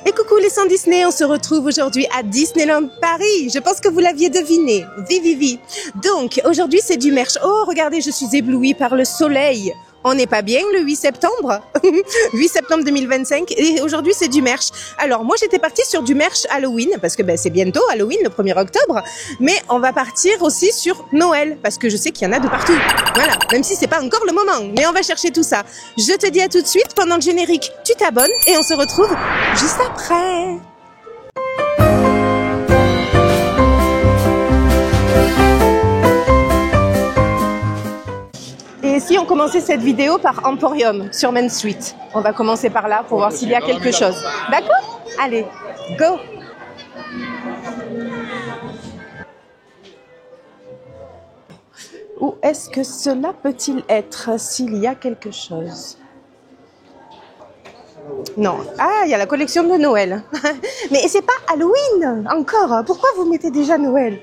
Et coucou les sans Disney, on se retrouve aujourd'hui à Disneyland Paris. Je pense que vous l'aviez deviné. Vivi. Donc, aujourd'hui c'est du merch. Oh, regardez, je suis éblouie par le soleil. On n'est pas bien le 8 septembre 8 septembre 2025 et aujourd'hui c'est du merch. Alors moi j'étais partie sur du merch Halloween parce que c'est bientôt Halloween le 1er octobre, mais on va partir aussi sur Noël parce que je sais qu'il y en a de partout. Voilà, même si c'est pas encore le moment, mais on va chercher tout ça. Je te dis à tout de suite pendant le générique, tu t'abonnes et on se retrouve juste après. Et ici, on commençait cette vidéo par Emporium sur Main Street. On va commencer par là pour voir s'il y a quelque chose. D'accord ? Allez, go ! Où est-ce que cela peut-il être s'il y a quelque chose ? Non. Ah, il y a la collection de Noël. Mais c'est pas Halloween encore. Pourquoi vous mettez déjà Noël ?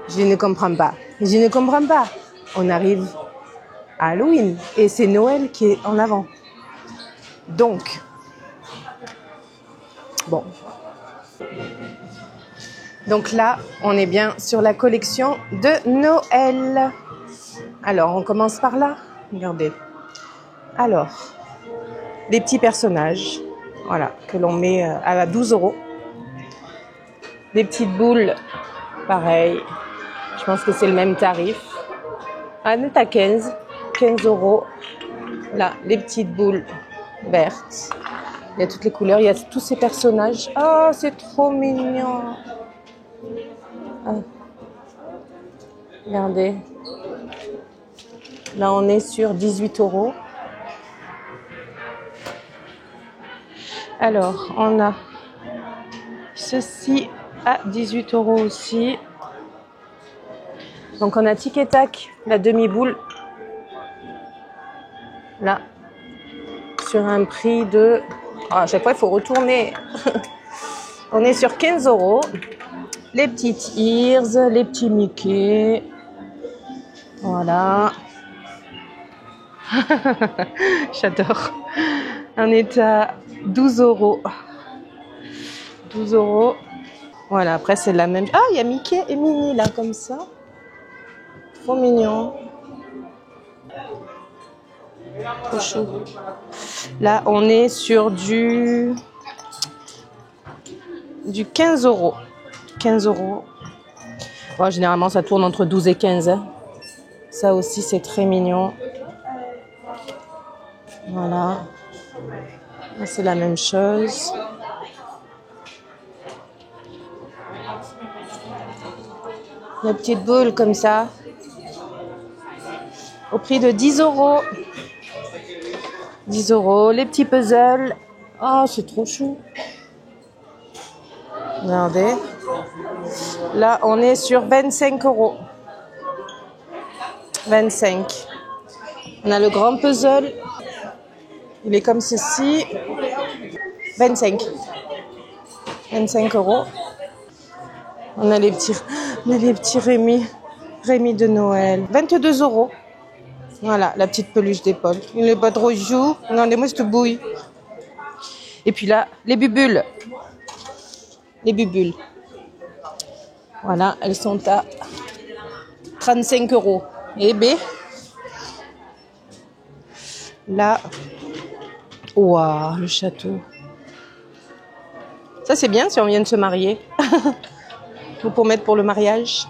Je ne comprends pas. Je ne comprends pas. On arrive à Halloween et c'est Noël qui est en avant. Donc, bon. Donc là, on est bien sur la collection de Noël. Alors, on commence par là. Regardez. Alors, des petits personnages, voilà, que l'on met à 12 €. Des petites boules, pareil. Je pense que c'est le même tarif. Ah, on est à 15 €. Là, les petites boules vertes. Il y a toutes les couleurs, il y a tous ces personnages. Oh, c'est trop mignon. Ah. Regardez. Là, on est sur 18 €. Alors, on a ceci à 18 € aussi. Donc, on a Tic et Tac, la demi-boule. Là, sur un prix de... Oh, à chaque fois, il faut retourner. On est sur 15 €. Les petites Ears, les petits Mickey. Voilà. J'adore. On est à 12 €. 12 €. Voilà, après, c'est la même... Ah, il y a Mickey et Minnie, là, comme ça. Trop mignon. Trop chou. Là, on est sur du 15 €. 15 €. Bon, généralement, ça tourne entre 12 et 15. Hein. Ça aussi, c'est très mignon. Voilà. Là, c'est la même chose. La petite boule comme ça. Au prix de 10 €. 10 €. Les petits puzzles. Oh, c'est trop chou. Regardez. Là, on est sur 25 €. 25. On a le grand puzzle. Il est comme ceci. 25. 25 €. On a les petits Rémi de Noël. 22 €. Voilà, la petite peluche d'épaule. Il n'est pas trop chou. Regardez-moi cette bouille. Et puis là, les bubules. Les bubules. Voilà, elles sont à 35 €. Et B. Là. Waouh, le château. Ça, c'est bien si on vient de se marier. Pour mettre pour le mariage.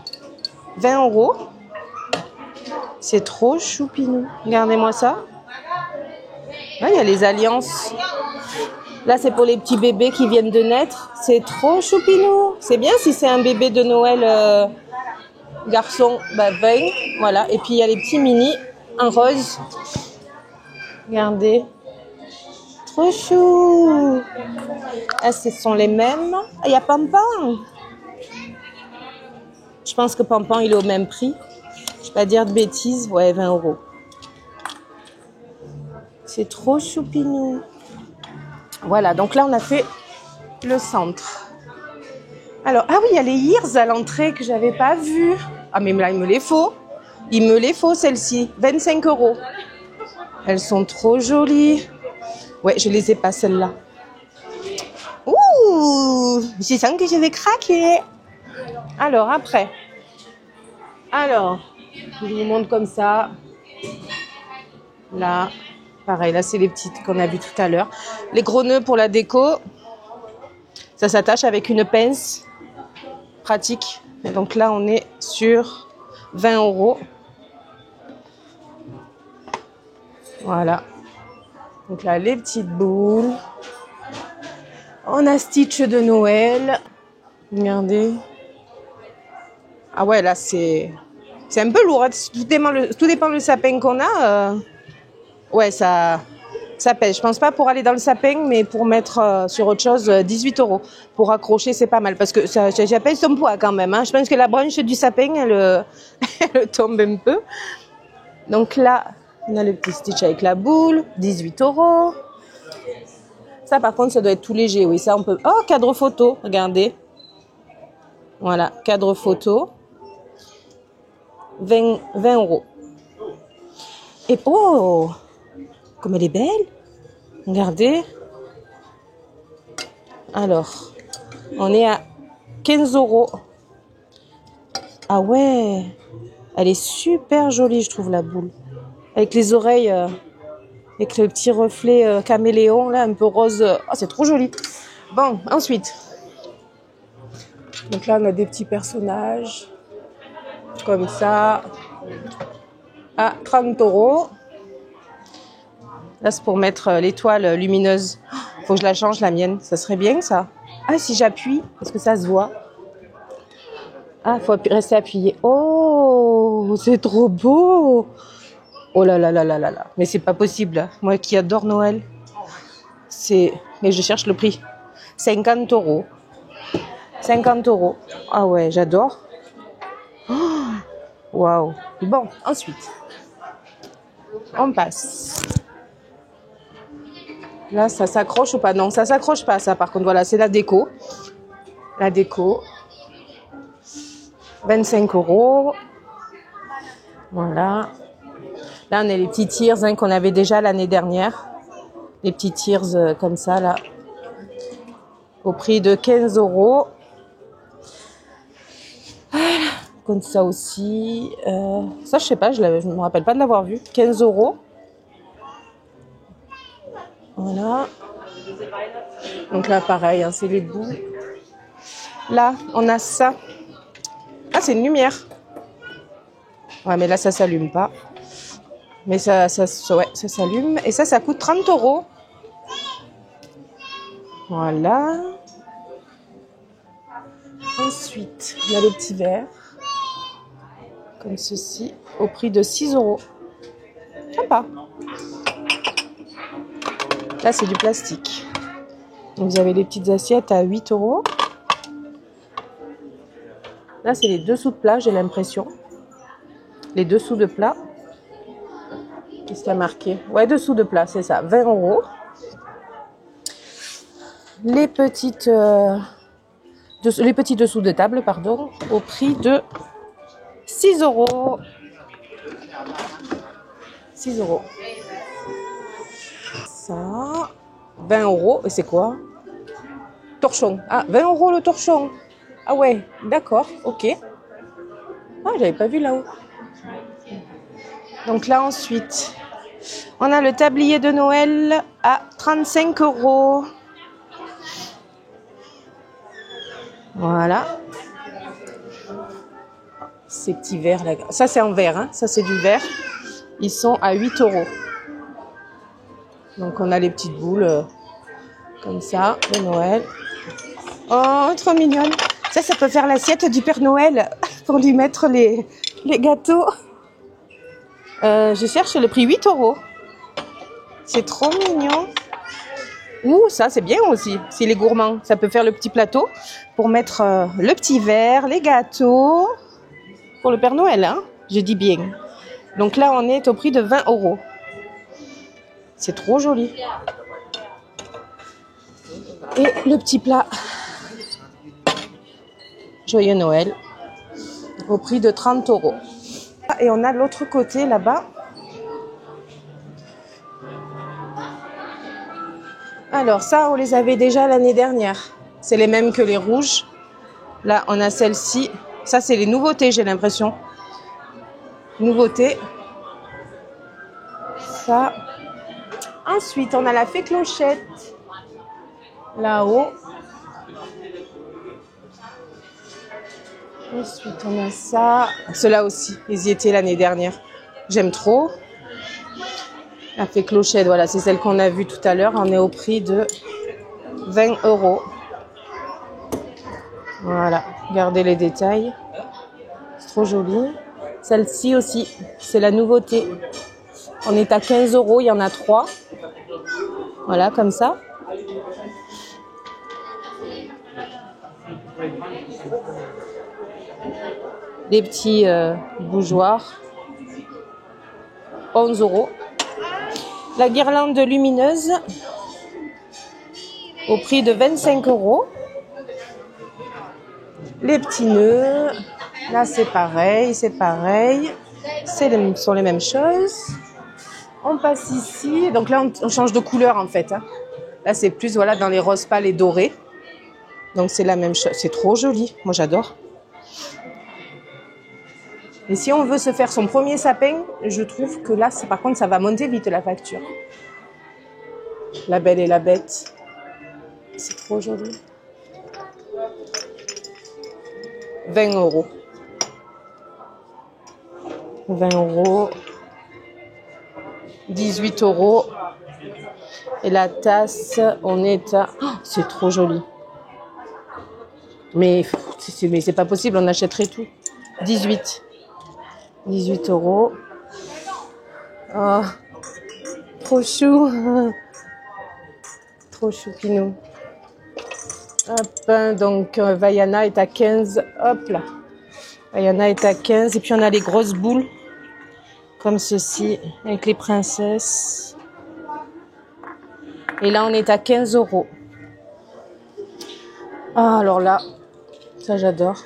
20 €. C'est trop choupinou. Regardez-moi ça. Il y a les alliances. Là, c'est pour les petits bébés qui viennent de naître. C'est trop choupinou. C'est bien si c'est un bébé de Noël garçon. 20. Voilà. Et puis, il y a les petits mini en rose. Regardez. Trop chou. Ah, ce sont les mêmes. Ah, il y a Pampan. Je pense que Pampan, il est au même prix. Je ne vais pas dire de bêtises. Ouais, 20 €. C'est trop choupinou. Voilà, donc là, on a fait le centre. Alors, ah oui, il y a les Ears à l'entrée que je n'avais pas vues. Ah, mais là, il me les faut. Il me les faut, celles-ci. 25 €. Elles sont trop jolies. Ouais, je les ai pas, celles-là. Ouh, je sens que je vais craquer. Alors, après. Alors, je vous montre comme ça. Là, pareil, là, c'est les petites qu'on a vues tout à l'heure. Les gros nœuds pour la déco. Ça s'attache avec une pince. Pratique. Et donc là, on est sur 20 €. Voilà. Donc là, les petites boules. On a Stitch de Noël. Regardez. Ah ouais, là, c'est un peu lourd. Hein. Tout dépend le sapin qu'on a. Ouais, ça pèse. Je pense pas pour aller dans le sapin, mais pour mettre sur autre chose, 18 €. Pour accrocher, c'est pas mal. Parce que ça pèse son poids quand même. Hein. Je pense que la branche du sapin, elle tombe un peu. Donc là, on a le petit Stitch avec la boule. 18 €. Ça, par contre, ça doit être tout léger. Oui, ça, on peut... Oh, cadre photo. Regardez. Voilà, cadre photo. 20 €. Et oh, comme elle est belle. Regardez. Alors, on est à 15 €. Ah ouais. Elle est super jolie, je trouve, la boule. Avec les oreilles... avec le petit reflet caméléon, là, un peu rose. Oh, c'est trop joli. Bon, ensuite. Donc là, on a des petits personnages. Comme ça. À 30 €. Là, c'est pour mettre l'étoile lumineuse. Faut que je la change, la mienne. Ça serait bien, ça. Ah, si j'appuie, parce que ça se voit. Ah, faut rester appuyé. Oh, c'est trop beau. Oh là là là là là là. Mais c'est pas possible. Moi qui adore Noël. Mais je cherche le prix. 50 €. 50 €. Ah ouais, j'adore. Waouh. Bon, ensuite. On passe. Là, ça s'accroche ou pas? Non, ça s'accroche pas, ça. Par contre, voilà, c'est la déco. La déco. 25 €. Voilà. Là, on a les petits tiers hein, qu'on avait déjà l'année dernière. Les petits tiers comme ça, là. Au prix de 15 €. Voilà. Comme ça aussi. Ça, je sais pas, je me rappelle pas de l'avoir vu. 15 €. Voilà. Donc là, pareil, hein, c'est les bouts. Là, on a ça. Ah, c'est une lumière. Ouais, mais là, ça s'allume pas. Mais ça s'allume. Et ça coûte 30 €. Voilà. Ensuite, il y a le petit verre. Comme ceci. Au prix de 6 €. Sympa. Là, c'est du plastique. Donc, vous avez les petites assiettes à 8 €. Là, c'est les dessous de plat, j'ai l'impression. Les dessous de plat. Qu'est-ce qu'il y a marqué? Ouais, dessous de plat, c'est ça. 20 €. Les petits dessous de table, pardon, au prix de 6 €. 6 €. Ça, 20 €. Et c'est quoi? Torchon. Ah, 20 € le torchon. Ah ouais, d'accord, ok. Ah, j'avais pas vu là-haut. Donc là, ensuite, on a le tablier de Noël à 35 €. Voilà. Ces petits verres là. Ça, c'est en verre, hein. Ça, c'est du verre. Ils sont à 8 €. Donc, on a les petites boules comme ça de Noël. Oh, trop mignonne. Ça peut faire l'assiette du Père Noël pour lui mettre les gâteaux. Je cherche le prix 8 €. C'est trop mignon. Ouh, ça, c'est bien aussi. C'est les gourmands. Ça peut faire le petit plateau pour mettre le petit verre, les gâteaux. Pour le Père Noël, hein. Je dis bien. Donc là, on est au prix de 20 €. C'est trop joli. Et le petit plat. Joyeux Noël. Au prix de 30 €. Et on a l'autre côté là-bas. Alors ça, on les avait déjà l'année dernière. C'est les mêmes que les rouges. Là, on a celle-ci. Ça, c'est les nouveautés, j'ai l'impression. Nouveautés. Ça. Ensuite, on a la fée clochette. Là-haut. Ensuite, on a ça. Ceux-là aussi, ils y étaient l'année dernière. J'aime trop. La fée clochette, voilà, c'est celle qu'on a vue tout à l'heure. On est au prix de 20 €. Voilà, regardez les détails. C'est trop joli. Celle-ci aussi, c'est la nouveauté. On est à 15 €, il y en a 3. Voilà, comme ça. Des petits bougeoirs. 11 €. La guirlande lumineuse au prix de 25 €. Les petits nœuds, là c'est pareil, c'est pareil. Ce sont les mêmes choses. On passe ici, donc là on change de couleur en fait. Hein. Là c'est plus voilà dans les roses pâles et dorés. Donc c'est la même chose, c'est trop joli, moi j'adore. Et si on veut se faire son premier sapin, je trouve que là par contre ça va monter vite la facture. La Belle et la Bête, c'est trop joli. 20 €. 20 €. 18 €. Et la tasse, on est à... Oh, c'est trop joli. Mais c'est pas possible, on achèterait tout. 18 €. Oh, trop chou. Trop choupinou. Hop, donc Vaiana est à 15. Hop là. Vaiana est à 15. Et puis on a les grosses boules. Comme ceci. Avec les princesses. Et là on est à 15 €. Ah, alors là. Ça j'adore.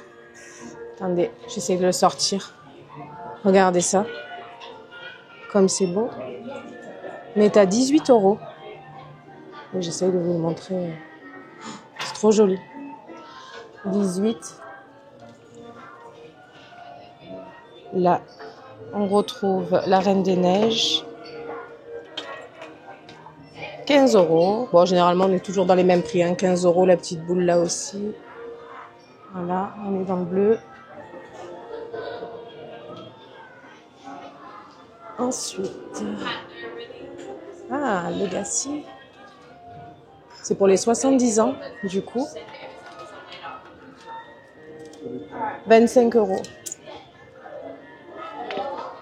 Attendez, j'essaie de le sortir. Regardez ça. Comme c'est beau. On est à 18 €. J'essaie de vous le montrer. C'est trop joli. 18. Là, on retrouve la Reine des Neiges. 15 €. Bon, généralement, on est toujours dans les mêmes prix. Hein. 15 € la petite boule là aussi. Voilà, on est dans le bleu. Ensuite, ah, Legacy. C'est pour les 70 ans, du coup. 25 €.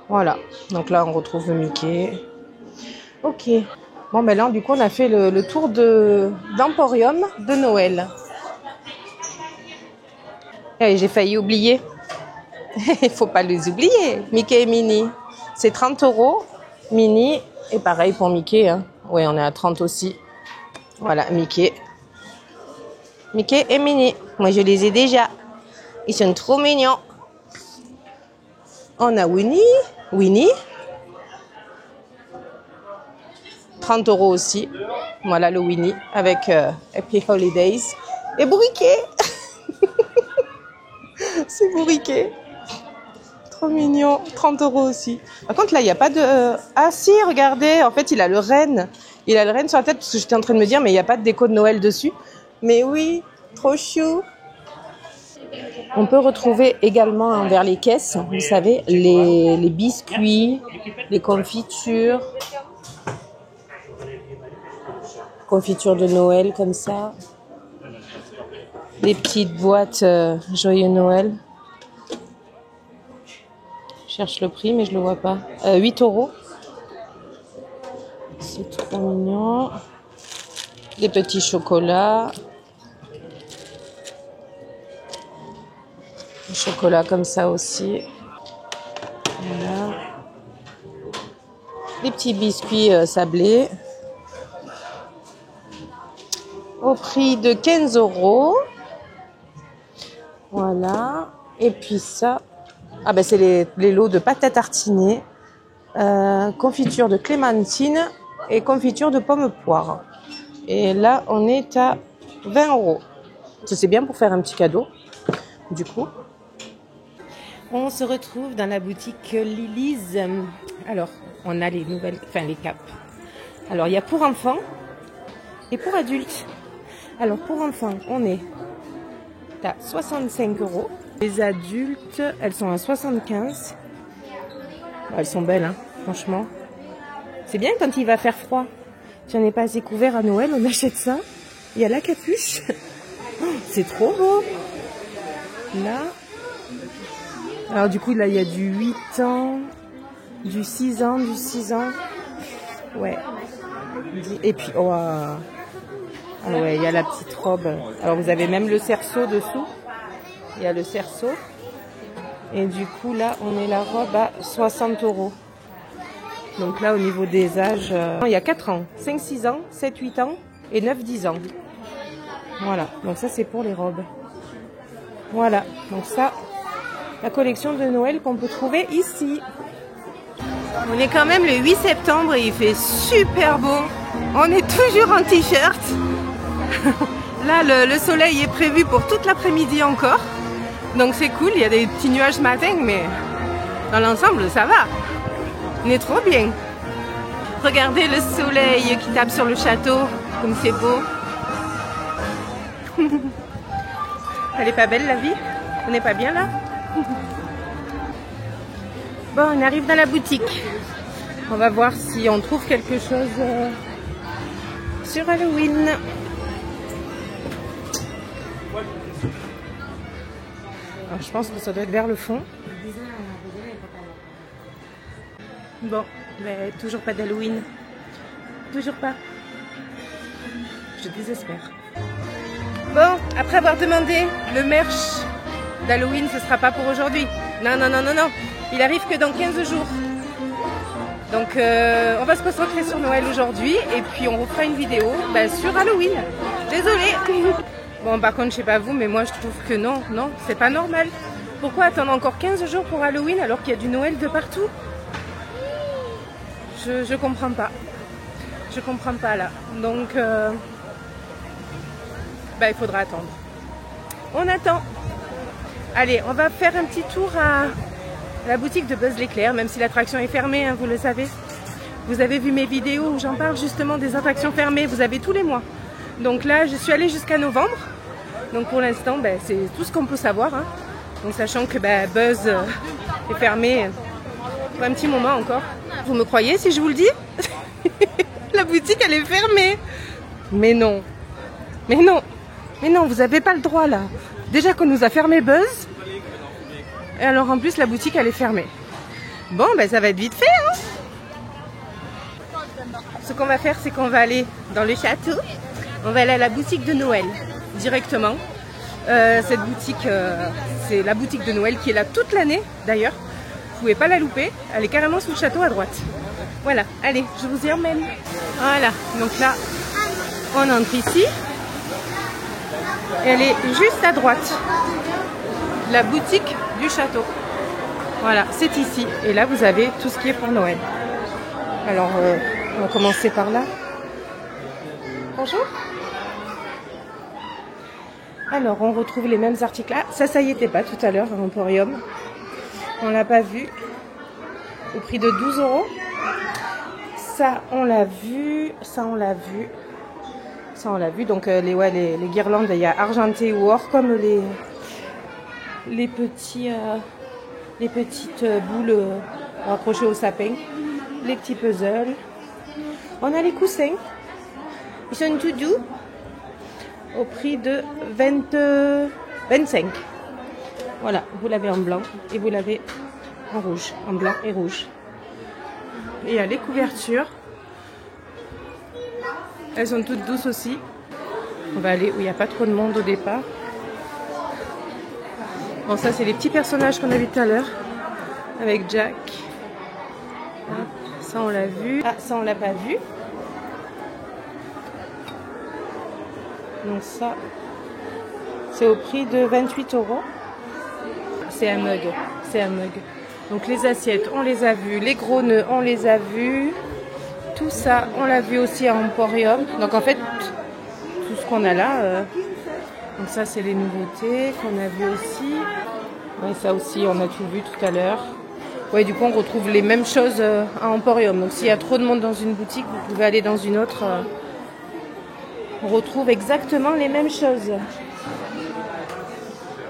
Voilà. Donc là, on retrouve le Mickey. Ok. Bon, ben là, du coup, on a fait le tour d'Emporium de Noël. Et j'ai failli oublier. Il faut pas les oublier. Mickey et Minnie. C'est 30 €. Minnie. Et pareil pour Mickey. Hein. Oui, on est à 30 aussi. Voilà, Mickey. Mickey et Minnie. Moi, je les ai déjà. Ils sont trop mignons. On a Winnie. 30 € aussi. Voilà le Winnie avec Happy Holidays. Et Bourriquet. C'est Bourriquet. Trop mignon. 30 € aussi. Par contre, là, il n'y a pas de... Ah si, regardez. En fait, il a le renne. Il a le renne sur la tête parce que j'étais en train de me dire, mais il n'y a pas de déco de Noël dessus. Mais oui, trop chou. On peut retrouver également vers les caisses, vous savez, les biscuits, les confitures. Confitures de Noël comme ça. Les petites boîtes Joyeux Noël. Je cherche le prix, mais je ne le vois pas. 8 €. C'est trop mignon. Des petits chocolats. Des chocolats comme ça aussi. Voilà. Des petits biscuits sablés. Au prix de 15 €. Voilà. Et puis ça. Ah ben c'est les lots de pâte à tartiner. Confiture de clémentine et confiture de pommes poire. Et là, on est à 20 €. C'est bien pour faire un petit cadeau. Du coup, on se retrouve dans la boutique Lily's. Alors, on a les nouvelles, enfin les capes. Alors, il y a pour enfants et pour adultes. Alors, pour enfants, on est à 65 €. Les adultes, elles sont à 75. Elles sont belles, hein, franchement. C'est bien quand il va faire froid. Si on n'est pas assez couvert à Noël, on achète ça. Il y a la capuche. C'est trop beau. Là. Alors du coup, là, il y a du 8 ans, du 6 ans, du 6 ans. Ouais. Et puis, oh, ah ouais, il y a la petite robe. Alors vous avez même le cerceau dessous. Il y a le cerceau. Et du coup, là, on est la robe à 60 €. Donc là, au niveau des âges, il y a 4 ans, 5, 6 ans, 7, 8 ans et 9, 10 ans. Voilà, donc ça, c'est pour les robes. Voilà, donc ça, la collection de Noël qu'on peut trouver ici. On est quand même le 8 septembre et il fait super beau. On est toujours en t-shirt. Là, le soleil est prévu pour toute l'après-midi encore. Donc c'est cool, il y a des petits nuages ce matin, mais dans l'ensemble, ça va. On est trop bien. Regardez le soleil qui tape sur le château, comme c'est beau. Elle est pas belle la vie? On n'est pas bien là? Bon, on arrive dans la boutique. On va voir si on trouve quelque chose sur Halloween. Alors, je pense que ça doit être vers le fond. Bon, mais toujours pas d'Halloween. Toujours pas. Je désespère. Bon, après avoir demandé le merch d'Halloween, ce sera pas pour aujourd'hui. Non, non, non, non, non. Il arrive que dans 15 jours. Donc, on va se concentrer sur Noël aujourd'hui. Et puis, on refera une vidéo sur Halloween. Désolée. Bon, par contre, je sais pas vous, mais moi, je trouve que non, non, c'est pas normal. Pourquoi attendre encore 15 jours pour Halloween alors qu'il y a du Noël de partout? Je comprends pas. Je comprends pas là. Donc, il faudra attendre. On attend. Allez, on va faire un petit tour à la boutique de Buzz l'éclair, même si l'attraction est fermée, hein, vous le savez. Vous avez vu mes vidéos où j'en parle justement des attractions fermées. Vous avez tous les mois. Donc là, je suis allée jusqu'à novembre. Donc pour l'instant, c'est tout ce qu'on peut savoir. Hein. Donc sachant que Buzz est fermé pour un petit moment encore. Vous me croyez si je vous le dis? La boutique, elle est fermée. Mais non. Mais non. Mais non, vous n'avez pas le droit là. Déjà qu'on nous a fermé Buzz. Et alors en plus, la boutique, elle est fermée. Bon, ça va être vite fait. Hein. Ce qu'on va faire, c'est qu'on va aller dans le château. On va aller à la boutique de Noël directement. Cette boutique, c'est la boutique de Noël qui est là toute l'année d'ailleurs. Vous pouvez pas la louper. Elle est carrément sous le château à droite. Voilà, allez, je vous y emmène. Voilà, donc là, on entre ici. Et elle est juste à droite. La boutique du château. Voilà, c'est ici. Et là, vous avez tout ce qui est pour Noël. Alors, on va commencer par là. Bonjour. Alors, on retrouve les mêmes articles. Ah, ça y était pas tout à l'heure, à l'Emporium. On l'a pas vu. Au prix de 12 €. Ça, on l'a vu. Ça, on l'a vu. Ça, on l'a vu. Donc, les guirlandes, il y a argenté ou or, comme les petites boules accrochées au sapin. Les petits puzzles. On a les coussins. Ils sont tout doux. Au prix de 25. Voilà, vous l'avez en blanc et vous l'avez en rouge, en blanc et rouge. Et il y a les couvertures. Elles sont toutes douces aussi. On va aller où il n'y a pas trop de monde au départ. Bon, ça c'est les petits personnages qu'on a vu tout à l'heure. Avec Jack. Ça on l'a vu. Ah, ça on l'a pas vu. Donc ça, c'est au prix de 28 €. C'est un mug, c'est un mug. Donc les assiettes, on les a vues. Les gros nœuds, on les a vus. Tout ça, on l'a vu aussi à Emporium. Donc en fait, tout ce qu'on a là, Donc ça, c'est les nouveautés qu'on a vues aussi. Ouais, ça aussi, on a tout vu tout à l'heure. Ouais, du coup, on retrouve les mêmes choses à Emporium. Donc s'il y a trop de monde dans une boutique, vous pouvez aller dans une autre. On retrouve exactement les mêmes choses.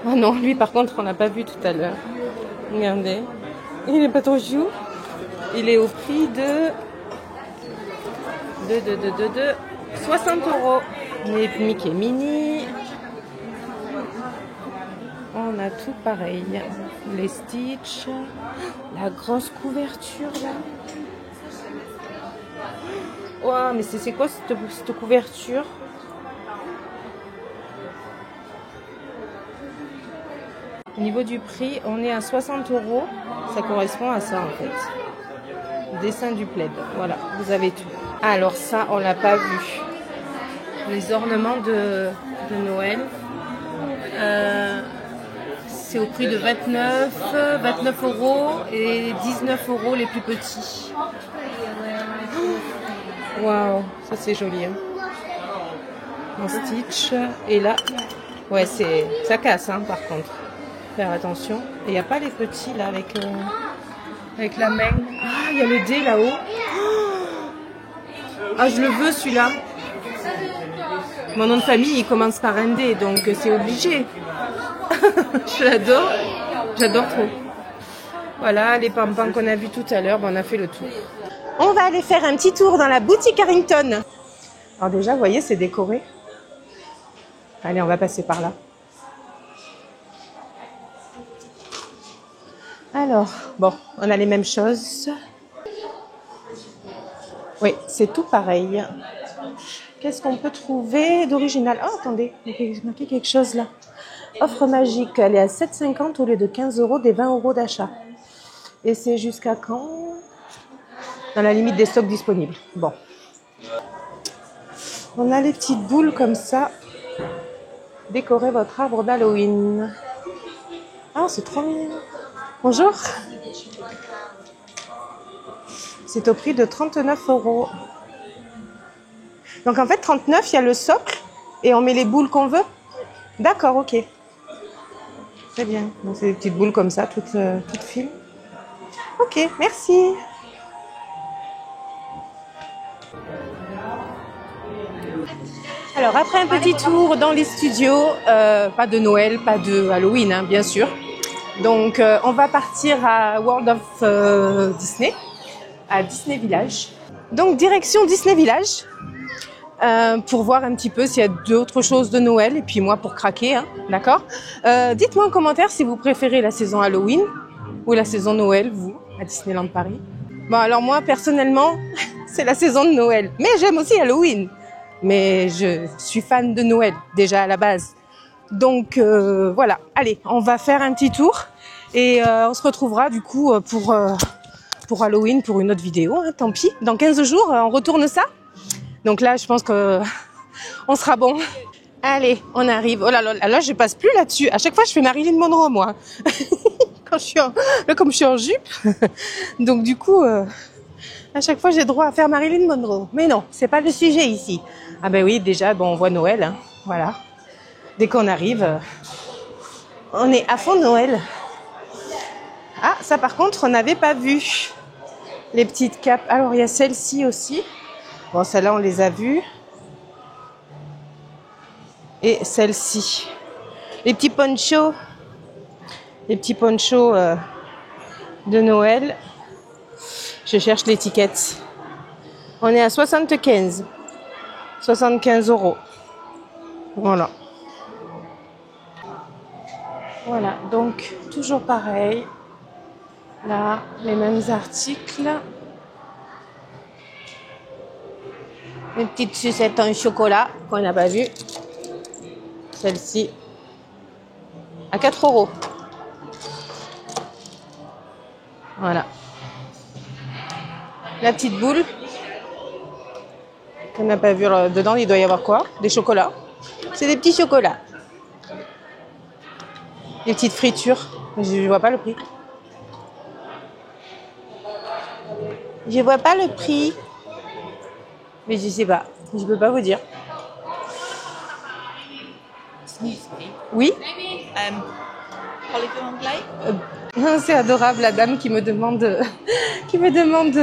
Oh non, lui par contre, on l'a pas vu tout à l'heure. Regardez. Il n'est pas trop chou. Il est au prix de 60 €. Les Mickey Mini. On a tout pareil. Les Stitch. La grosse couverture là. Wow, mais c'est quoi cette couverture? Au niveau du prix, on est à 60 €. Ça correspond à ça en fait. Dessin du plaid. Voilà, vous avez tout. Alors ça, on l'a pas vu. Les ornements de Noël. C'est au prix de 29 € et 19 € les plus petits. Waouh, ça c'est joli. Hein. En Stitch. Et là, ouais, ça casse hein, par contre. Faire attention. Et il n'y a pas les petits là avec la main. Ah, il y a le dé là-haut. Ah, je le veux celui-là. Mon nom de famille, il commence par un D, donc c'est obligé. Je l'adore. J'adore trop. Voilà, les pampans qu'on a vus tout à l'heure, on a fait le tour. On va aller faire un petit tour dans la boutique Harrington. Alors déjà, vous voyez, c'est décoré. Allez, on va passer par là. Alors, bon, on a les mêmes choses. Oui, c'est tout pareil. Qu'est-ce qu'on peut trouver d'original? Oh, attendez, il y a marqué quelque chose là. Offre magique, elle est à 7,50 au lieu de 15 € des 20 € d'achat. Et c'est jusqu'à quand? Dans la limite des stocks disponibles. Bon. On a les petites boules comme ça. Décorez votre arbre d'Halloween. Ah, c'est trop mignon. Bonjour. C'est au prix de 39 €. Donc en fait, 39, il y a le socle et on met les boules qu'on veut. D'accord, ok. Très bien. Donc c'est des petites boules comme ça, toutes fines. Ok, merci. Alors après un petit tour dans les studios, pas de Noël, pas de Halloween, hein, bien sûr. Donc on va partir à World of Disney, à Disney Village. Donc direction Disney Village. Pour voir un petit peu s'il y a d'autres choses de Noël et puis moi pour craquer, hein, d'accord. Dites-moi en commentaire si vous préférez la saison Halloween ou la saison Noël, vous, à Disneyland Paris. Bon alors moi personnellement, c'est la saison de Noël, mais j'aime aussi Halloween. Mais je suis fan de Noël déjà à la base. Donc voilà, allez, on va faire un petit tour et on se retrouvera du coup pour Halloween pour une autre vidéo, hein, tant pis. Dans 15 jours, on retourne ça. Donc là, je pense que on sera bon. Allez, on arrive. Oh là là, là je passe plus là-dessus. À chaque fois, je fais Marilyn Monroe, moi. Quand je suis comme je suis en jupe. Donc du coup, à chaque fois, j'ai droit à faire Marilyn Monroe. Mais non, c'est pas le sujet ici. Ah ben oui, déjà, bon, on voit Noël. Hein, voilà. Dès qu'on arrive, on est à fond Noël. Ah, ça par contre, on n'avait pas vu. Les petites capes. Alors, il y a celle-ci aussi. Bon, celle-là, on les a vues. Et celle-ci. Les petits ponchos. Les petits ponchos de Noël. Je cherche l'étiquette. On est à 75 €. Voilà. Voilà, donc toujours pareil. Là, les mêmes articles. Une petite sucette en chocolat qu'on n'a pas vue. Celle-ci à 4 €. Voilà. La petite boule qu'on n'a pas vue. Dedans, il doit y avoir quoi? Des chocolats. C'est des petits chocolats. Des petites fritures. Je vois pas le prix. Je vois pas le prix. Mais je sais pas. Je peux pas vous dire. Oui. Olive anglais. C'est adorable la dame qui me demande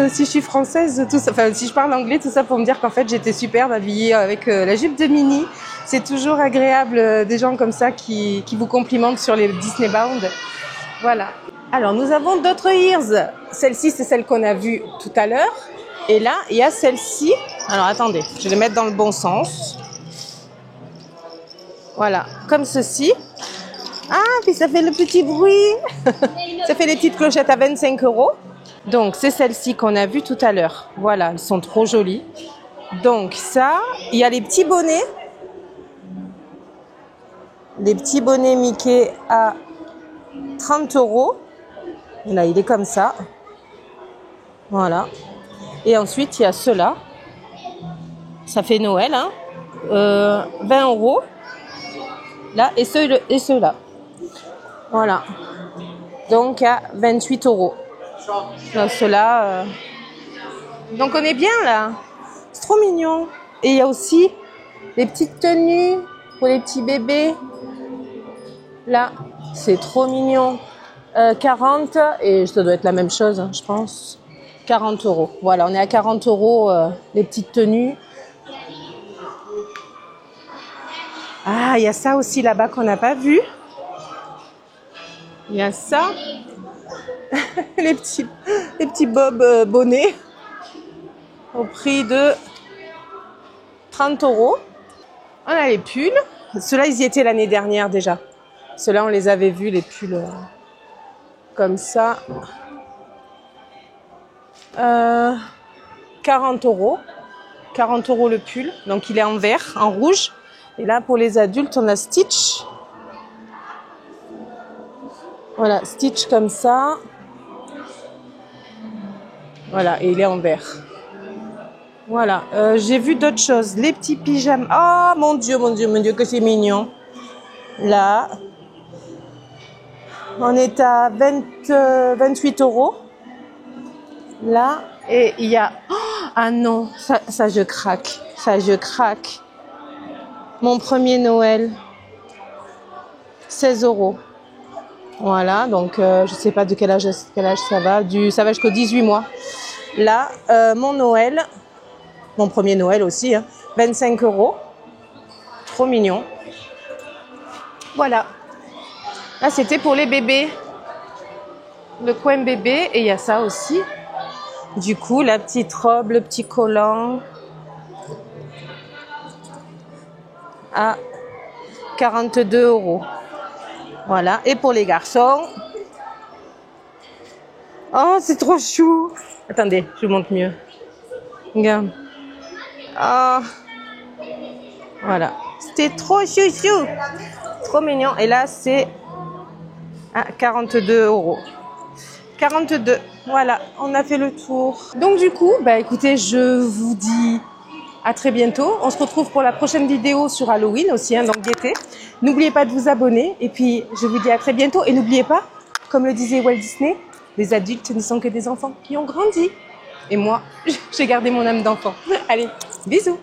si je suis française, tout ça, enfin si je parle anglais, tout ça pour me dire qu'en fait j'étais superbe habillée avec la jupe de Minnie. C'est toujours agréable des gens comme ça qui vous complimentent sur les Disney Bound. Voilà. Alors nous avons d'autres ears. Celle-ci c'est celle qu'on a vue tout à l'heure. Et là il y a celle-ci. Alors attendez, je vais les mettre dans le bon sens. Voilà, comme ceci. Ah, puis ça fait le petit bruit. Ça fait les petites clochettes à 25 €. Donc, c'est celle-ci qu'on a vue tout à l'heure. Voilà, elles sont trop jolies. Donc, ça, il y a les petits bonnets. Les petits bonnets Mickey à 30 €. Là, il est comme ça. Voilà. Et ensuite, il y a ceux-là. Ça fait Noël, hein. 20 €. Là, et ceux-là. Voilà. Donc à 28 €. Donc cela. Donc on est bien là. C'est trop mignon. Et il y a aussi les petites tenues pour les petits bébés. Là, c'est trop mignon. 40 et ça doit être la même chose, hein, je pense. 40 €. Voilà, on est à 40 € les petites tenues. Ah, il y a ça aussi là-bas qu'on n'a pas vu. Il y a ça. les petits bob bonnets au prix de 30 €. On a les pulls. Ceux-là, ils y étaient l'année dernière déjà. Ceux-là, on les avait vus, les pulls comme ça. 40 €. 40 € le pull. Donc, il est en vert, en rouge. Et là, pour les adultes, on a Stitch. Voilà, Stitch comme ça. Voilà, et il est en vert. Voilà, j'ai vu d'autres choses. Les petits pyjamas. Oh, mon Dieu, que c'est mignon. Là, on est à 28 €. Là, et il y a... Oh, ah non, ça je craque. Ça, je craque. Mon premier Noël. 16 €. Voilà, donc je sais pas de quel âge ça va. Ça va jusqu'aux 18 mois. Là, mon Noël, mon premier Noël aussi, hein, 25 €. Trop mignon. Voilà. Là, c'était pour les bébés. Le coin bébé. Et il y a ça aussi. Du coup, la petite robe, le petit collant. À 42 €. Voilà. Et pour les garçons. Oh, c'est trop chou. Attendez, je vous montre mieux. Regarde. Oh. Voilà. C'était trop chou. Trop mignon. Et là, c'est à 42 €. 42. Voilà, on a fait le tour. Donc du coup, bah écoutez, je vous dis à très bientôt. On se retrouve pour la prochaine vidéo sur Halloween aussi, hein, donc d'été. N'oubliez pas de vous abonner. Et puis, je vous dis à très bientôt. Et n'oubliez pas, comme le disait Walt Disney, les adultes ne sont que des enfants qui ont grandi. Et moi, j'ai gardé mon âme d'enfant. Allez, bisous.